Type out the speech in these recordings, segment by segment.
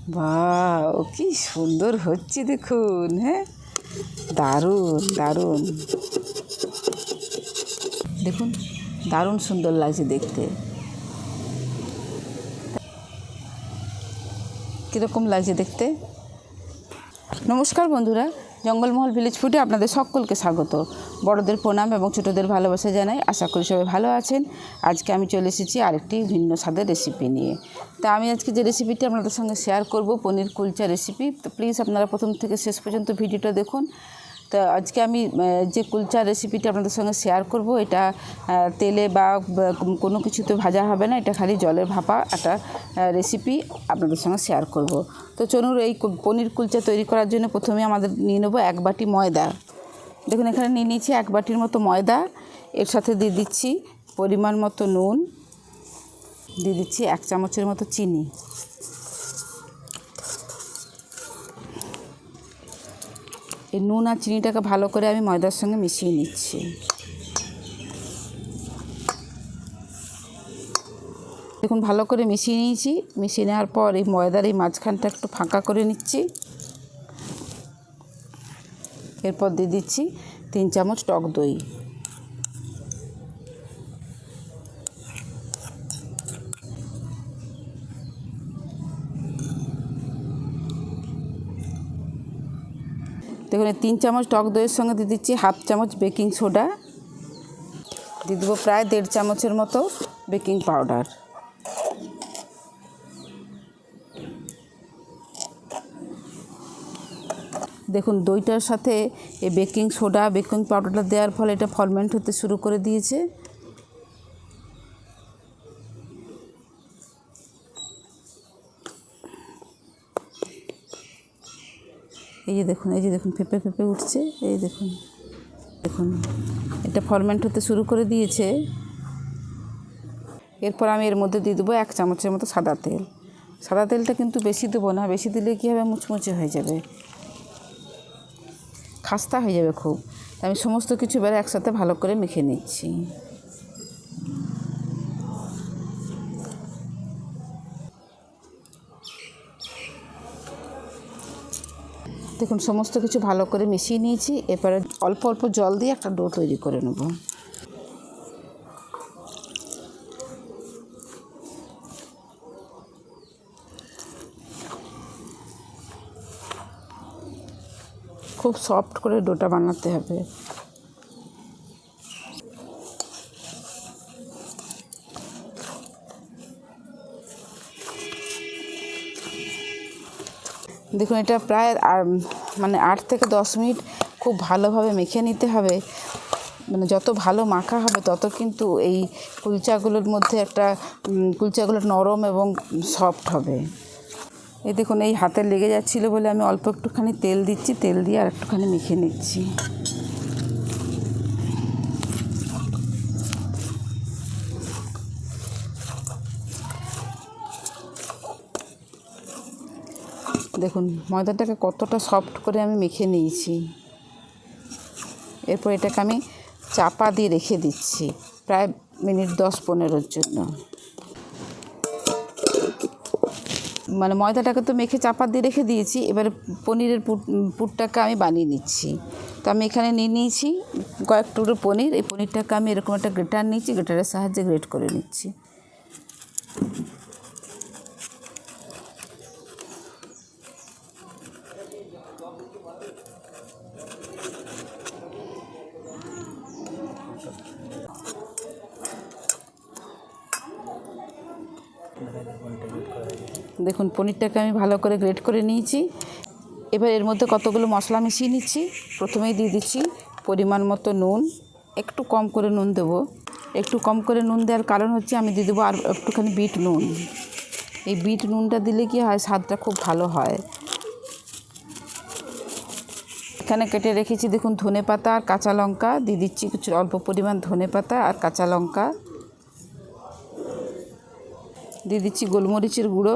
বাহ, কি সুন্দর হচ্ছে দেখুন। হ্যাঁ, দারুণ দারুণ, দেখুন দারুণ সুন্দর লাগছে দেখতে। কীরকম লাগছে দেখতে? নমস্কার বন্ধুরা, জঙ্গলমহল ভিলেজ ফুডে আপনাদের সকলকে স্বাগত। বড়দের প্রণাম এবং ছোটদের ভালোবাসা জানাই। আশা করি সবাই ভালো আছেন। আজকে আমি চলে এসেছি আরেকটি ভিন্ন স্বাদের রেসিপি নিয়ে। তা আমি আজকে যে রেসিপিটি আপনাদের সঙ্গে শেয়ার করব, পনির কুলচা রেসিপি। তো প্লিজ আপনারা প্রথম থেকে শেষ পর্যন্ত ভিডিওটা দেখুন। তো আজকে আমি যে কুলচা রেসিপিটি আপনাদের সঙ্গে শেয়ার করব, এটা তেলে বা কোনো কিছুতে ভাজা হবে না, এটা খালি জলের ভাপা একটা রেসিপি আপনাদের সঙ্গে শেয়ার করব। তো চলুন, এই পনির কুলচা তৈরি করার জন্য প্রথমে আমাদের নিয়ে নেব 1 বাটি ময়দা। দেখুন এখানে নিয়ে নিয়েছি 1 বাটির মতো ময়দা। এর সাথে দিয়ে দিচ্ছি পরিমাণ মতো নুন, দিয়ে দিচ্ছি 1 চামচের মতো চিনি। এই নুন আর চিনিটাকে ভালো করে আমি ময়দার সঙ্গে মিশিয়ে নিচ্ছি। দেখুন ভালো করে মিশিয়ে নিয়েছি। মিশিয়ে নেওয়ার পর এই ময়দার এই মাঝখানটা একটু ফাঁকা করে নিচ্ছি। এরপর দিয়ে দিচ্ছি 3 চামচ টক দই। দেখুন এই 3 চামচ টক দইয়ের সঙ্গে দিয়ে দিচ্ছি 1/2 চামচ বেকিং সোডা, দিয়ে দেবো প্রায় 1.5 চামচের মতো বেকিং পাউডার। দেখুন দইটার সাথে এই বেকিং সোডা বেকিং পাউডারটা দেওয়ার ফলে এটা ফার্মেন্ট হতে শুরু করে দিয়েছে। এই যে দেখুন ফেঁপে ফেঁপে উঠছে। এই দেখুন এটা ফার্মেন্ট হতে শুরু করে দিয়েছে। এরপর আমি এর মধ্যে দিয়ে দেবো 1 চামচের মতো সাদা তেল। সাদা তেলটা কিন্তু বেশি দেবো না, বেশি দিলে কী হবে, মুচমুচে হয়ে যাবে, খাস্তা হয়ে যাবে খুব। আমি সমস্ত কিছু এবার একসাথে ভালো করে মেখে নিচ্ছি। দেখুন সমস্ত কিছু ভালো করে মিশিয়ে নিয়েছি। এবারে অল্প অল্প জল দিয়ে একটা ডো তৈরি করে নেব। খুব সফট করে ডোটা বানাতে হবে। দেখুন এটা প্রায় 8 থেকে 10 মিনিট খুব ভালোভাবে মেখে নিতে হবে। যত ভালো মাখা হবে তত কিন্তু এই কুলচাগুলোর মধ্যে কুলচাগুলো নরম এবং সফট হবে। এই দেখুন এই হাতে লেগে যাচ্ছিলো বলে আমি অল্প একটুখানি তেল দিচ্ছি, তেল দিয়ে আর একটুখানি মেখে নিচ্ছি। দেখুন ময়দাটাকে কতটা সফট করে আমি মেখে নিয়েছি। এরপর এটাকে আমি চাপা দিয়ে রেখে দিচ্ছি প্রায় মিনিট 10-15 জন্য। ময়দাটাকে তো মেখে চাপা দিয়ে রেখে দিয়েছি। এবারে পনিরের পুরটাকে আমি বানিয়ে নিচ্ছি। তো আমি এখানে নিয়ে নিয়েছি কয়েক টুকরো পনির। এই পনিরটাকে আমি এরকম একটা গ্রেটার নিয়েছি, গ্রেটারের সাহায্যে গ্রেট করে নিচ্ছি। দেখুন পনিরটাকে আমি ভালো করে গ্রেট করে নিয়েছি। এবার এর মধ্যে কতগুলো মশলা মিশিয়ে নিচ্ছি। প্রথমেই দিয়ে দিচ্ছি পরিমাণ মতো নুন, একটু কম করে নুন দেবো। একটু কম করে নুন দেওয়ার কারণ হচ্ছে আমি দিয়ে দেবো আর একটুখানি বিট নুন। এই বিট নুনটা দিলে কি হয়, স্বাদটা খুব ভালো হয়। এখানে কেটে রেখেছি দেখুন ধনেপাতা আর কাঁচা লঙ্কা, দিয়ে দিচ্ছি কিছু অল্প পরিমাণ ধনেপাতা আর কাঁচা লঙ্কা। দিয়ে দিচ্ছি গোলমরিচের গুঁড়ো,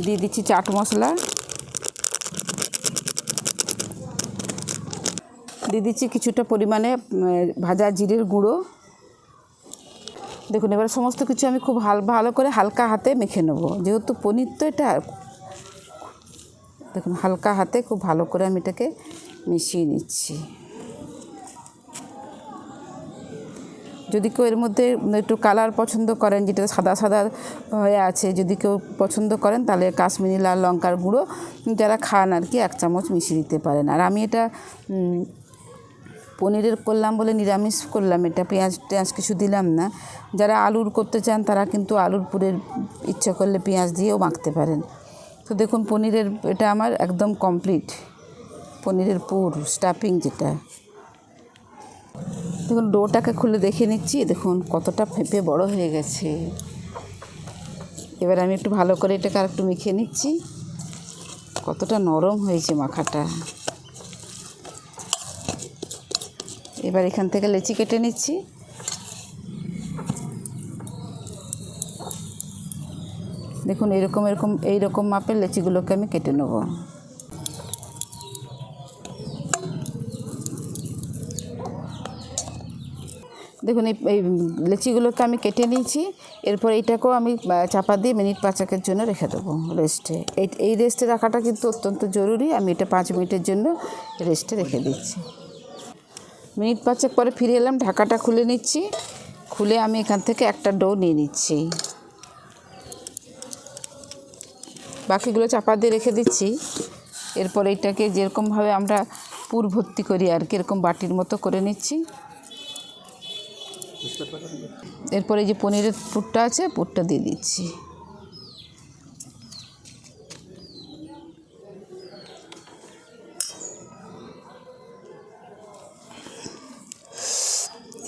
দিয়ে দিচ্ছি চাট মশলা, দিয়ে দিচ্ছি কিছুটা পরিমাণে ভাজা জিরের গুঁড়ো। দেখুন এবার সমস্ত কিছু আমি খুব ভালো করে হালকা হাতে মেখে নেব। যেহেতু পনির তো এটা দেখুন হালকা হাতে খুব ভালো করে আমি এটাকে মিশিয়ে নিচ্ছি। যদি কেউ এর মধ্যে একটু কালার পছন্দ করেন, যেটা সাদা সাদা হয়ে আছে, যদি কেউ পছন্দ করেন তাহলে কাশ্মীরি লাল লঙ্কার গুঁড়ো যারা খান আর কি 1 চামচ মিশিয়ে দিতে পারেন। আর আমি এটা পনিরের করলাম বলে নিরামিষ করলাম, এটা পেঁয়াজ কিছু দিলাম না। যারা আলুর করতে চান তারা কিন্তু আলুর পুরের ইচ্ছা করলে পেঁয়াজ দিয়েও মাখতে পারেন। তো দেখুন পনিরের এটা আমার একদম কমপ্লিট, পনিরের পুর স্টাফিং যেটা। দেখুন ডোটাকে খুলে দেখে নিচ্ছি, দেখুন কতটা ফেঁপে বড় হয়ে গেছে। এবার আমি একটু ভালো করে এটাকে আর একটু মেখে নিচ্ছি, কতটা নরম হয়েছে মাখাটা। এবার এখান থেকে লেচি কেটে নিচ্ছি। দেখুন এইরকম মাপের লেচিগুলোকে আমি কেটে নেব। দেখুন এই লেচিগুলোকে আমি কেটে নিয়েছি। এরপর এইটাকেও আমি চাপা দিয়ে মিনিট 5 জন্য রেখে দেবো রেস্টে। এই রেস্টে রাখাটা কিন্তু অত্যন্ত জরুরি। আমি এটা 5 মিনিটের জন্য রেস্টে রেখে দিচ্ছি। মিনিট 5 পরে ফিরে এলাম, ঢাকাটা খুলে নিচ্ছি। খুলে আমি এখান থেকে একটা ডো নিয়ে নিচ্ছি, বাকিগুলো চাপা দিয়ে রেখে দিচ্ছি। এরপর এইটাকে যেরকমভাবে আমরা পুর ভর্তি করি আর কি, এরকম বাটির মতো করে নিচ্ছি। এরপরে যে পনিরের পুরটা আছে, পুরটা দিয়ে দিচ্ছি।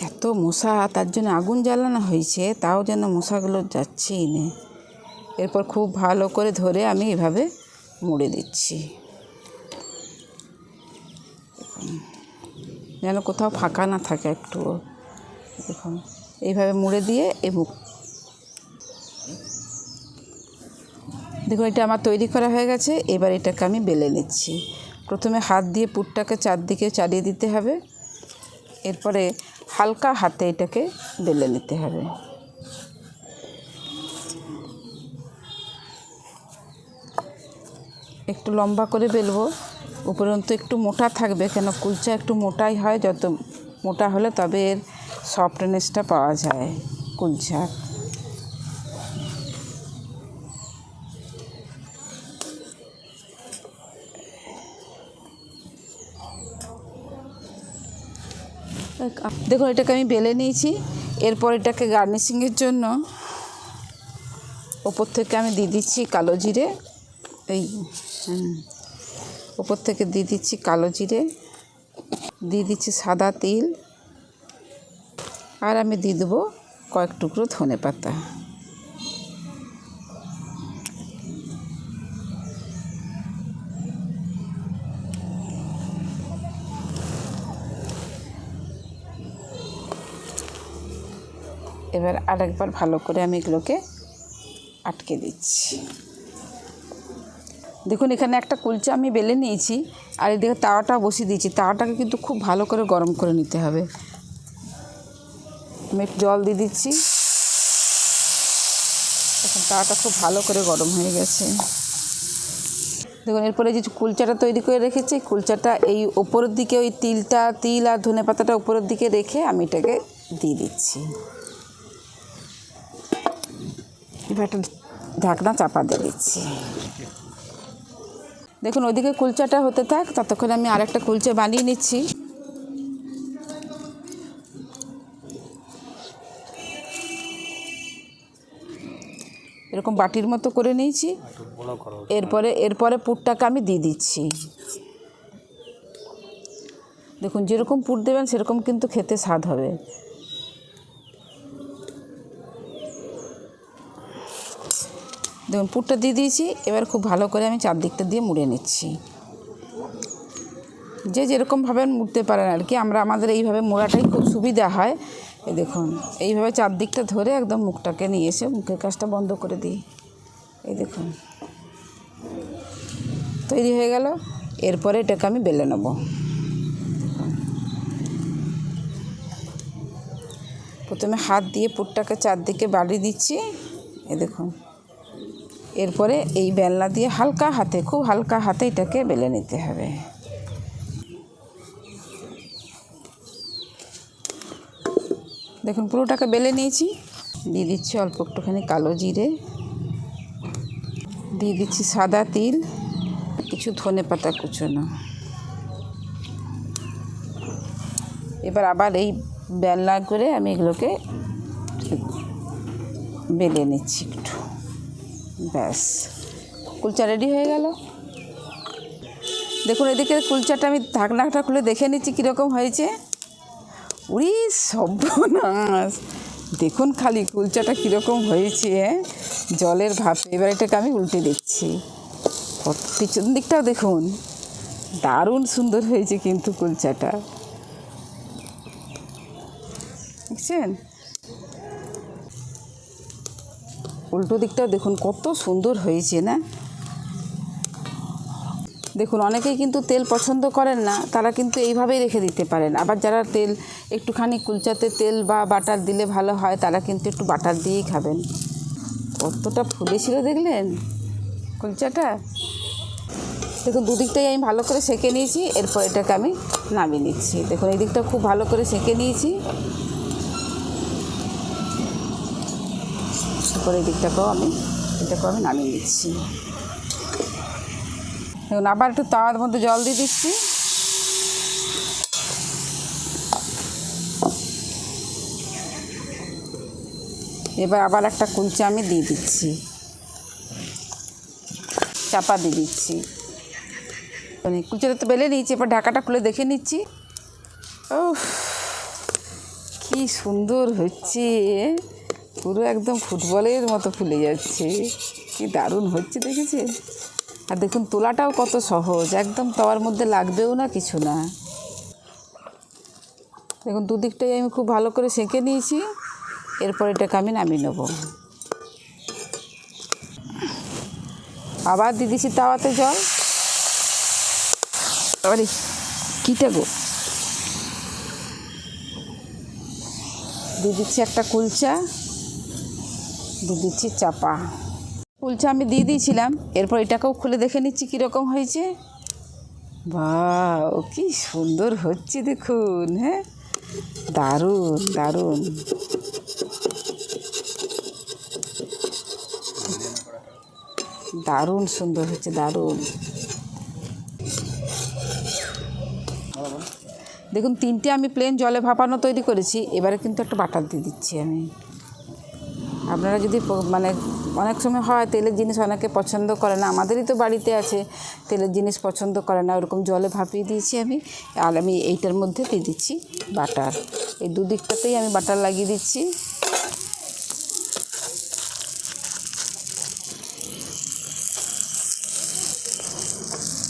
এত মশা, তার জন্য আগুন জ্বালানো হয়েছে, তাও যেন মশাগুলো যাচ্ছেই না। এরপর খুব ভালো করে ধরে আমি এভাবে মুড়ে দিচ্ছি, যেন কোথাও ফাঁকা না থাকে একটুও। দেখুন এইভাবে মুড়ে দিয়ে দেখুন এটা আমার তৈরি করা হয়ে গেছে। এবার এটাকে আমি বেলে নিচ্ছি। প্রথমে হাত দিয়ে পুরটাকে চারদিকে চালিয়ে দিতে হবে, এরপরে হালকা হাতে এটাকে বেলে নিতে হবে। একটু লম্বা করে বেলবো, উপরন্তু একটু মোটা থাকবে, কেন কুলচা একটু মোটাই হয়। যত মোটা হলে তবে এর সফটনেসটা পাওয়া যায় কুলচার। দেখুন এটাকে আমি বেলে নিয়েছি। এরপর এটাকে গার্নিশিংয়ের জন্য ওপর থেকে আমি দিয়ে দিচ্ছি কালো জিরে। ওপর থেকে দিয়ে দিচ্ছি কালো জিরে, দিয়ে দিচ্ছি সাদা তিল, আর আমি দিয়ে দেবো কয়েক টুকরো ধনে পাতা। এবার আরেকবার ভালো করে আমি এগুলোকে আটকে দিচ্ছি। দেখুন এখানে একটা কুলচা আমি বেলে নিয়েছি, আর এদিকে তাওয়াটা বসিয়ে দিয়েছি। তাওয়াটাকে কিন্তু খুব ভালো করে গরম করে নিতে হবে। আমি একটু জল দিয়ে দিচ্ছি। এখন তাওয়াটা খুব ভালো করে গরম হয়ে গেছে। দেখুন এরপরে যে কুলচাটা তৈরি করে রেখেছি, কুলচাটা এই ওপরের দিকে ওই তিল আর ধনে পাতাটা উপরের দিকে রেখে আমি এটাকে দিয়ে দিচ্ছি। এবার একটা ঢাকনা চাপা দিয়ে দিচ্ছি। দেখুন ওইদিকে কুলচাটা হতে থাক, ততক্ষণে আমি আরেকটা কুলচা বানিয়ে নিচ্ছি। এরকম বাটির মতো করে নিয়েছি। এরপরে পুরটাকে আমি দিয়ে দিচ্ছি। দেখুন যেরকম পুর দেবেন সেরকম কিন্তু খেতে স্বাদ হবে। দেখুন পুরটা দিয়ে দিয়েছি। এবার খুব ভালো করে আমি চারদিকটা দিয়ে মুড়ে নিচ্ছি। যে যেরকমভাবে মুড়তে পারেন আর কি, আমাদের এইভাবে মোড়াটাই খুব সুবিধা হয়। এই দেখুন এইভাবে চারদিকটা ধরে একদম মুখটাকে নিয়ে এসে মুখের কাজটা বন্ধ করে দিই। এই দেখুন তৈরি হয়ে গেল। এরপরে এটাকে আমি বেলে নেব। প্রথমে হাত দিয়ে পুরটাকে চারদিকে বাড়িয়ে দিচ্ছি। এই দেখুন এরপরে এই বেলনা দিয়ে হালকা হাতে, খুব হালকা হাতে এটাকে বেলে নিতে হবে। দেখুন পুরোটাকে বেলে নিয়েছি। দিয়ে দিচ্ছি অল্প একটুখানি কালো জিরে, দিয়ে দিচ্ছি সাদা তিল, কিছু ধনেপাতা কুচোনো। এবার আবার এই বেলনা করে আমি এগুলোকে বেলে নিচ্ছি একটু। ব্যাস, কুলচা রেডি হয়ে গেল। দেখুন এদিকে কুলচাটা আমি ঢাকনাটা খুলে দেখে নিচ্ছি কীরকম হয়েছে। উরি সর্বনাশ, দেখুন খালি কুলচাটা কীরকম হয়েছে, জলের ভাপে। এবার এটাকে আমি উল্টে দিচ্ছি। পিছন দিকটাও দেখুন, দারুণ সুন্দর হয়েছে কিন্তু কুলচাটা, দেখছেন? উল্টো দিকটাও দেখুন কত সুন্দর হয়েছে না? দেখুন অনেকেই কিন্তু তেল পছন্দ করেন না, তারা কিন্তু এইভাবেই রেখে দিতে পারেন। আবার যারা তেল একটুখানি কুলচাতে তেল বা বাটার দিলে ভালো হয়, তারা কিন্তু একটু বাটার দিয়েই খাবেন। কতটা ফুলেছিল দেখলেন কুলচাটা? দেখুন দুদিকটাই আমি ভালো করে সেঁকে নিয়েছি। এরপর এটাকে আমি নামিয়ে নিচ্ছি। দেখুন এই দিকটা খুব ভালো করে সেঁকে নিয়েছি। তারপরে এই দিকটাকেও আমি নামিয়ে নিচ্ছি। দেখুন আবার একটু তাওয়ার মধ্যে জল দিয়ে দিচ্ছি। এবার আবার একটা কুলচা আমি দিয়ে দিচ্ছি, চাপা দিয়ে দিচ্ছি। কুলচাটা তো বেলে নিয়েছি, এবার ঢাকাটা খুলে দেখে নিচ্ছি। ও কি সুন্দর হচ্ছে, পুরো একদম ফুটবলের মতো ফুলে যাচ্ছে। কি দারুণ হচ্ছে দেখেছেন? আর দেখুন তোলাটাও কত সহজ, একদম তাওয়ার মধ্যে লাগবেও না, কিছু না। দেখুন দুদিকটাই আমি খুব ভালো করে সেঁকে নিয়েছি। এরপর এটাকে আমি নামিয়ে নেব। আবার দিয়ে দিচ্ছি তাওয়াতে জল। আরে কীটা গো, দিয়ে দিচ্ছি একটা কুলচা, দিয়ে দিচ্ছি চাপা। কুলচা আমি দিয়ে দিয়েছিলাম। এরপর এটাকেও খুলে দেখে নিচ্ছি কীরকম হয়েছে। বাহ, কি সুন্দর হচ্ছে দেখুন। হ্যাঁ, দারুণ দারুণ। দারুণ সুন্দর হচ্ছে, দারুণ। দেখুন তিনটে আমি প্লেন জলে ভাপানো তৈরি করেছি। এবারে কিন্তু একটা বাটার দিয়ে দিচ্ছি আমি। আপনারা যদি মানে অনেক সময় হয় তেলের জিনিস অনেকে পছন্দ করে না, আমাদেরই তো বাড়িতে আছে তেলের জিনিস পছন্দ করে না, ওরকম জলে ভাপিয়ে দিয়েছি আমি। আর আমি এইটার মধ্যে দিয়ে দিচ্ছি বাটার। এই দুদিকটাতেই আমি বাটার লাগিয়ে দিচ্ছি।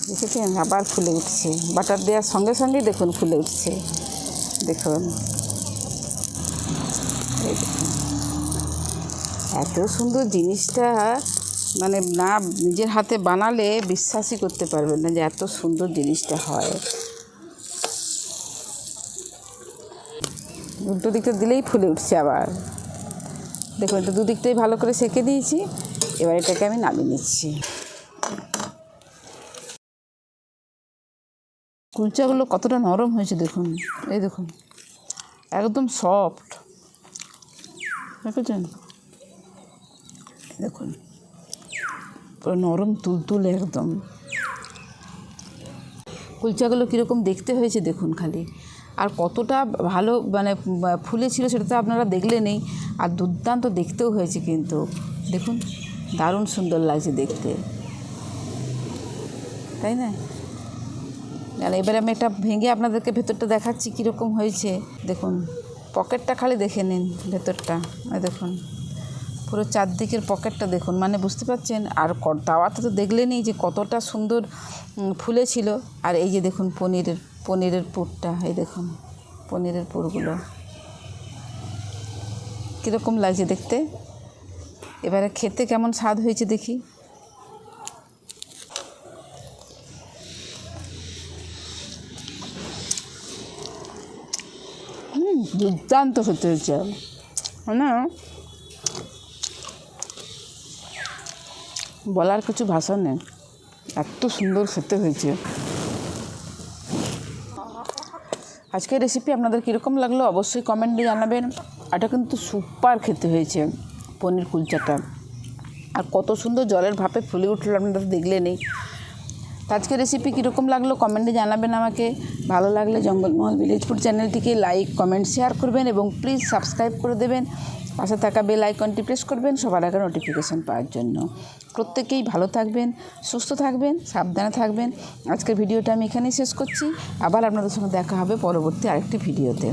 দেখেছেন আবার ফুলে উঠছে, বাটার দেওয়ার সঙ্গে সঙ্গেই দেখুন ফুলে উঠছে। দেখুন এত সুন্দর জিনিসটা, মানে না নিজের হাতে বানালে বিশ্বাসই করতে পারবেন না যে এত সুন্দর জিনিসটা হয়। উল্টো দিকটা দিলেই ফুলে উঠছে আবার। দেখুন এটা দুদিকটাই ভালো করে সেঁকে দিয়েছি। এবার এটাকে আমি নামিয়ে নিচ্ছি। কুলচাগুলো কতটা নরম হয়েছে দেখুন, এই দেখুন একদম সফট, দেখেছেন? দেখুন পুরো নরম তুলতুলে একদম। কুলচাগুলো কীরকম দেখতে হয়েছে দেখুন খালি, আর কতটা ভালো মানে ফুলে ছিল সেটা তো আপনারা দেখলেনই। আর দুর্দান্ত দেখতেও হয়েছে কিন্তু, দেখুন দারুণ সুন্দর লাগছে দেখতে, তাই না? আর এবারে আমি একটা ভেঙে আপনাদেরকে ভেতরটা দেখাচ্ছি কীরকম হয়েছে। দেখুন পকেটটা খালি দেখে নিন, ভেতরটা দেখুন পুরো চারদিকের পকেটটা দেখুন, মানে বুঝতে পারছেন। আর তাওয়াতে তো দেখলেনই যে কতটা সুন্দর ফুলে ছিল। আর এই যে দেখুন পনিরের পুরটা, এই দেখুন পনিরের পুরগুলো কীরকম লাগছে দেখতে। এবারে খেতে কেমন স্বাদ হয়েছে দেখি। দুর্দান্ত খেতে হয়েছে না? বলার কিছু ভাষা নেই, এত সুন্দর খেতে হয়েছে। আজকের রেসিপি আপনাদের কীরকম লাগলো অবশ্যই কমেন্টে জানাবেন। এটা কিন্তু সুপার খেতে হয়েছে পনির কুলচাটা, আর কত সুন্দর জলের ভাপে ফুলে উঠলো আপনারা দেখলে নেই। তো আজকের রেসিপি কীরকম লাগলো কমেন্টে জানাবেন আমাকে। ভালো লাগলে জঙ্গলমহল ভিলেজ ফুড চ্যানেলটিকে লাইক কমেন্ট শেয়ার করবেন এবং প্লিজ সাবস্ক্রাইব করে দেবেন। পাশে থাকা বেল আইকনটি প্রেস করবেন সবার আগে নোটিফিকেশান পাওয়ার জন্য। প্রত্যেকেই ভালো থাকবেন, সুস্থ থাকবেন, সাবধানে থাকবেন। আজকের ভিডিওটা আমি এখানেই শেষ করছি। আবার আপনাদের সঙ্গে দেখা হবে পরবর্তী আরেকটি ভিডিওতে।